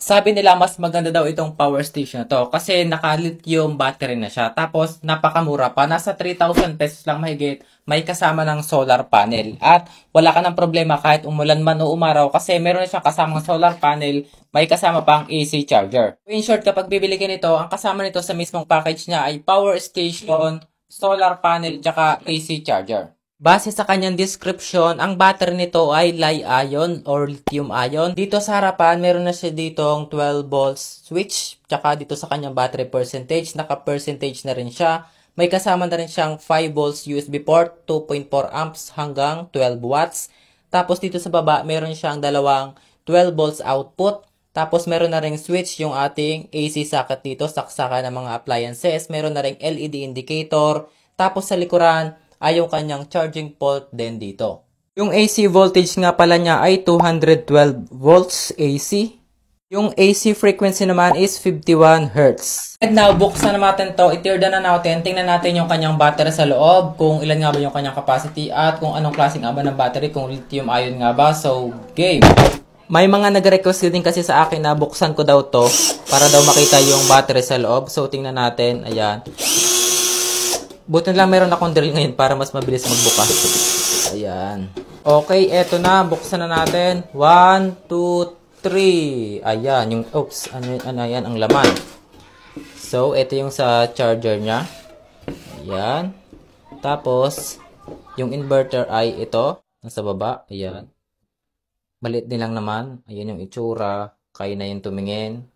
Sabi nila mas maganda daw itong power station na to kasi naka-lithium battery na siya. Tapos napakamura pa, nasa 3,000 pesos lang mahigit, may kasama ng solar panel. At wala ka ng problema kahit umulan man o umaraw kasi meron na siyang kasamang solar panel, may kasama pang AC charger. In short, kapag bibili ka nito, ang kasama nito sa mismong package niya ay power station, solar panel, tsaka AC charger. Base sa kanyang description, ang battery nito ay Li-ion or lithium-ion. Dito sa harapan, meron na siya ditong 12 volts switch. Tsaka dito sa kanyang battery percentage, naka-percentage na rin siya. May kasama na rin siyang 5 volts USB port, 2.4 amps hanggang 12 watts. Tapos dito sa baba, meron siyang dalawang 12 volts output. Tapos meron na ring switch yung ating AC socket dito, saksakan ng mga appliances. Meron na ring LED indicator. Tapos sa likuran, ay yung kanyang charging port din dito. Yung AC voltage nga pala niya ay 212 volts AC. Yung AC frequency naman is 51 Hz. And now, buksan na natin to. I-tear down na natin. Tingnan natin yung kanyang battery sa loob. Kung ilan nga ba yung kanyang capacity at kung anong klaseng nga ba ng battery. Kung lithium-ion nga ba. So, game! May mga nag-request din kasi sa akin na buksan ko daw to para daw makita yung battery sa loob. So, tingnan natin. Ayan. Buti lang meron akong drill ngayon para mas mabilis magbukas. Ayan. Okay, eto na. Buksan na natin. 1, 2, 3. Ayan. Yung, oops. Ano yan? Ang laman. So, ito yung sa charger niya. Ayan. Tapos, yung inverter ay ito. Nasa baba. Ayan. Maliit din lang naman. Ayan yung itsura. Kaya na yung tumingin.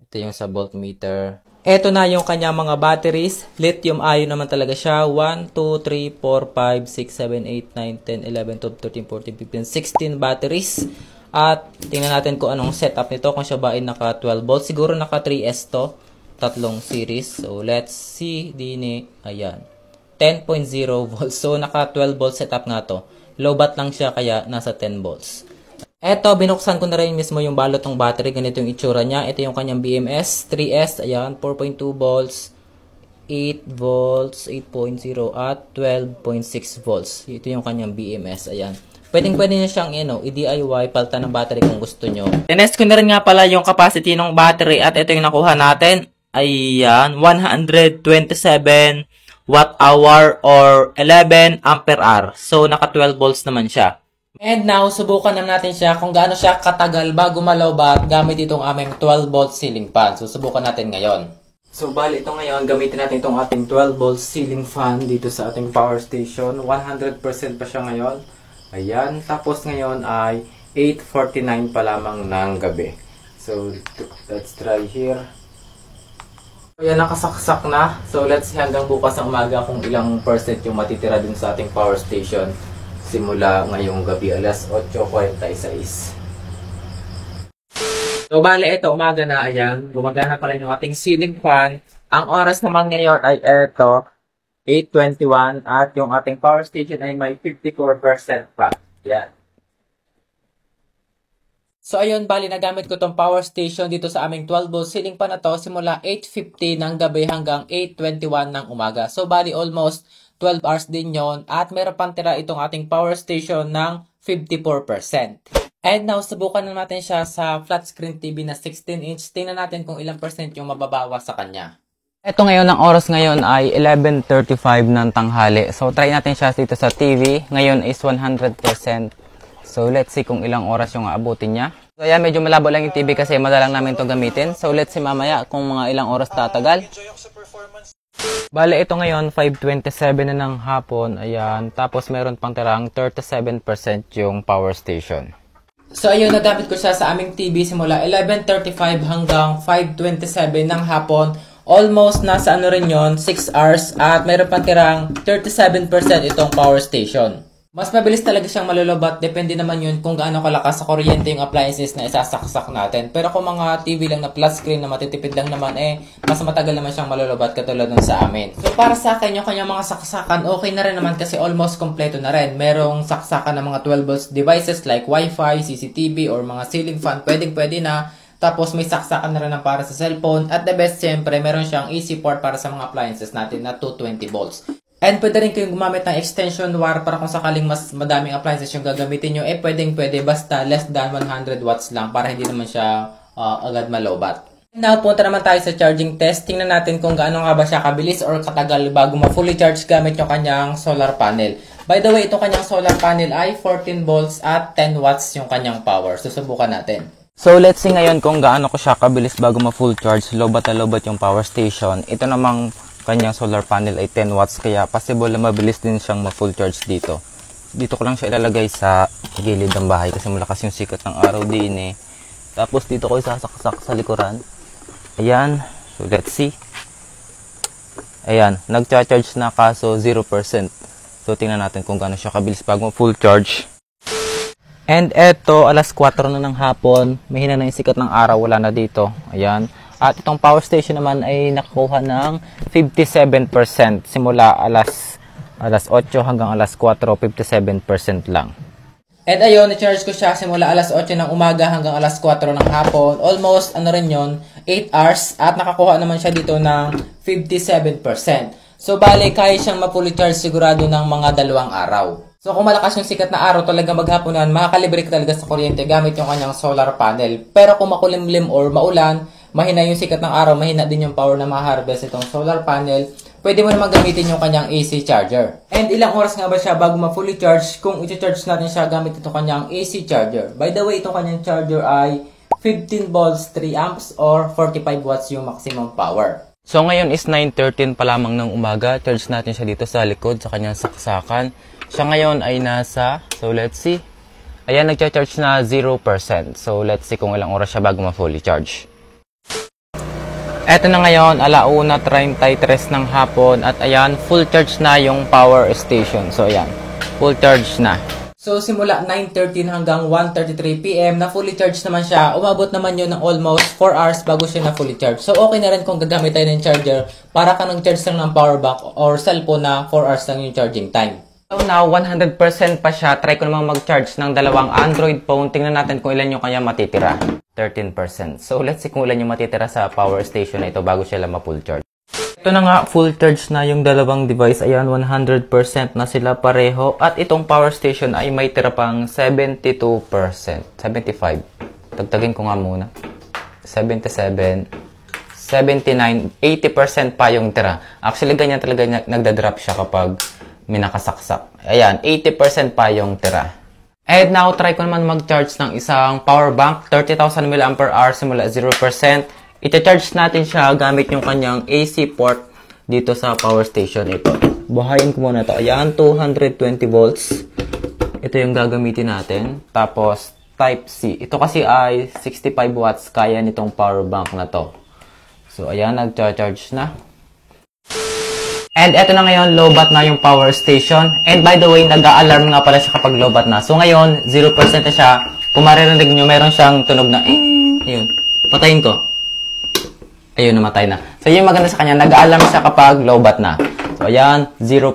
Ito yung sa voltmeter. Ito na yung kanya mga batteries. Lithium-ion naman talaga siya. 1, 2, 3, 4, 5, 6, 7, 8, 9, 10, 11, 12, 13, 14, 15, 16 batteries. At tingnan natin kung anong setup nito. Kung siya ba ay naka 12 volts. Siguro naka 3S to. Tatlong series. So, let's see. Dini. Ayan. 10.0 volts. So, naka 12 volts setup nga to. Low bat lang siya kaya nasa 10 volts. Eto, binuksan ko na rin mismo yung balot ng battery. Ganito yung itsura niya. Ito yung kanyang BMS 3S. Ayan, 4.2 volts, 8 volts, 8.0 at 12.6 volts. Ito yung kanyang BMS. Ayan. Pwede nyo siyang i-DIY, palta ng battery kung gusto nyo. Tinest ko na rin nga pala yung capacity ng battery at ito yung nakuha natin. Ayan, 127 watt-hour or 11 ampere-hour. So, naka 12 volts naman siya. And now, subukan na natin siya kung gaano siya katagal bago malowbat gamit itong aming 12 volt ceiling fan. So, subukan natin ngayon. So, bali ito ngayon, gamitin natin itong ating 12 volt ceiling fan dito sa ating power station. 100% pa siya ngayon. Ayan. Tapos ngayon ay 8:49 pa lamang ng gabi. So, let's try here. Ayan, nakasaksak na. So, let's see hanggang bukas ng umaga kung ilang percent yung matitira din sa ating power station. Simula ngayong gabi, alas 8:46. So, bale, ito, umaga na, ayan. Gumagana pa rin yung ating ceiling fan. Ang oras naman ngayon ay ito, 8:21. At yung ating power station ay may 54% pa. Ayan. So, ayun, bali, nagamit ko tong power station dito sa aming 12 volt ceiling fan na to simula 8:50 ng gabi hanggang 8:21 ng umaga. So, bali, almost 12 hours din yon at meron pang tira itong ating power station ng 54%. And now, subukan na natin siya sa flat screen TV na 16-inch. Tingnan natin kung ilang percent yung mababawas sa kanya. Ito ngayon, ang oras ngayon ay 11:35 ng tanghali. So, try natin siya dito sa TV. Ngayon is 100%. So, let's see kung ilang oras yung aabutin niya. So, ayan, medyo malabo lang yung TV kasi madalang namin ito gamitin. So, let's see mamaya kung mga ilang oras tatagal. Bale, ito ngayon, 5:27 na ng hapon. Ayan. Tapos, meron pang tirang 37% yung power station. So, ayun, nagamit ko siya sa aming TV simula 11:35 hanggang 5:27 ng hapon. Almost nasa rin yon 6 hours. At meron pang tirang 37% itong power station. Mas mabilis talaga siyang malulubat. Depende naman yun kung gaano kalakas sa kuryente yung appliances na isasaksak natin. Pero kung mga TV lang na flat screen na matitipid lang naman, mas matagal naman siyang malulubat katulad nun sa amin. So, para sa akin, yung kanyang mga saksakan, okay na rin naman kasi almost kompleto na rin. Merong saksakan ng mga 12 volts devices like Wi-Fi, CCTV, or mga ceiling fan. Pwede na. Tapos, may saksakan na rin ng para sa cellphone. At the best, syempre, meron siyang AC port para sa mga appliances natin na 220 volts. And pwede rin kayong gumamit ng extension wire para kung sakaling mas madaming appliances yung gagamitin nyo, pwede basta less than 100 watts lang para hindi naman siya agad malobat. Now, punta naman tayo sa charging test. Tingnan natin kung gaano nga ba siya kabilis or katagal bago ma-fully charge gamit yung kanyang solar panel. By the way, itong kanyang solar panel ay 14 volts at 10 watts yung kanyang power. Susubukan natin. So, let's see ngayon kung gaano ko siya kabilis bago ma-full charge. Lobat na lobat yung power station. Ito namang kanyang solar panel ay 10 watts kaya possible na mabilis din siyang ma-full charge dito. Dito ko lang siya ilalagay sa gilid ng bahay kasi malakas yung sikat ng araw din eh. Tapos dito ko isasaksak sa likuran. Ayan. So, let's see. Ayan. Nag-charge na kaso 0%. So, tingnan natin kung gaano siya kabilis bago full charge. And eto, alas 4 na ng hapon. Mahina na yung sikat ng araw. Wala na dito. Ayan. At itong power station naman ay nakakuha ng 57%. Simula alas 8 hanggang alas 4, 57% lang. And ayun, na-charge ko siya simula alas 8 ng umaga hanggang alas 4 ng hapon. Almost, rin yun, 8 hours. At nakakuha naman siya dito ng 57%. So, bale, kaya siyang ma-fully charge sigurado ng mga 2 araw. So, kung malakas yung sikat na araw talaga maghapunan, makakalibre ka talaga sa kuryente gamit yung kanyang solar panel. Pero kung makulimlim or maulan, mahina yung sikat ng araw, mahina din yung power na ma-harvest itong solar panel, pwede mo naman gamitin yung kanyang AC charger. And ilang oras nga ba siya bago ma-fully charge kung i-charge natin siya gamit itong kanyang AC charger? By the way, itong kanyang charger ay 15 volts, 3 amps, or 45 watts yung maximum power. So ngayon is 9:13 pa lamang ng umaga. Charge natin siya dito sa likod sa kanyang saksakan. Siya ngayon ay nasa, so let's see. Ayan, nagcha-charge na 0%. So let's see kung ilang oras siya bago ma-fully charge. Eto na ngayon, 1:33 ng hapon at ayan, full charge na yung power station. So ayan, full charge na. So simula 9:13 hanggang 1:33 PM na fully charge naman siya. Umabot naman yun ng almost 4 hours bago siya na fully charge. So okay na rin kung gagamit tayo ng charger para ka nag-charge lang ng power bank or cellphone na 4 hours lang yung charging time. So now, 100% pa siya. Try ko namang mag-charge ng 2 Android phone. Tingnan natin kung ilan yung kanya matitira. 13%. So let's see kung ilan yung matitira sa power station na ito bago siya lang ma-full charge. Ito na nga, full charge na yung dalawang device. Ayan, 100% na sila pareho. At itong power station ay may tira pang 72%. 75. Tagtagin ko nga muna. 77. 79. 80% pa yung tira. Actually, ganyan talaga nagda-drop siya kapag may nakasaksak. Ayan, 80% pa yung tira. And now, try ko naman mag-charge ng isang power bank. 30,000 mAh simula 0%. Ita-charge natin siya gamit yung kanyang AC port dito sa power station ito. Buhayin ko muna ito. Ayan, 220 volts. Ito yung gagamitin natin. Tapos, type C. Ito kasi ay 65 watts. Kaya nitong power bank na to. So, ayan, nag-charge na. And eto na ngayon, low-bat na yung power station. And by the way, nag-a-alarm nga pala siya kapag low-bat na. So ngayon, 0% na siya. Kung maririnig nyo, meron siyang tunog na ayun. Patayin ko. Ayun, namatay na. So yung maganda sa kanya, nag-a-alarm siya kapag low-bat na. So ayan, 0%.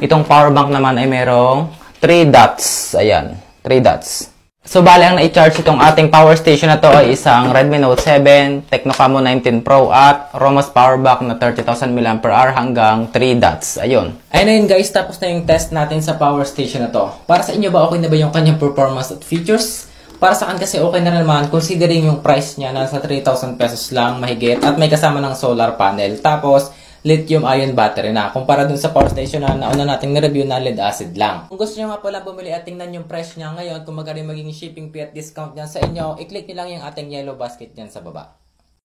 Itong power bank naman ay merong 3 dots. Ayan, 3 dots. So bali ang na-charge itong ating power station na to ay isang Redmi Note 7, Tecno Camo 19 Pro at Romos power bank na 30,000 mAh hanggang 3 dots. Ayun. Ayun guys, tapos na yung test natin sa power station na to. Para sa inyo ba, okay na ba yung kanyang performance at features? Para sa akin kasi okay na naman considering yung price niya nasa 3,000 pesos lang mahigit at may kasama ng solar panel. Tapos lithium-ion battery na. Kumpara dun sa power station na nauna nating na-review na lead acid lang. Kung gusto nyo nga pala bumili at tingnan yung price niya ngayon, kung magkano magiging shipping fee at discount niyan sa inyo, i-click nyo lang yung ating yellow basket niyan sa baba.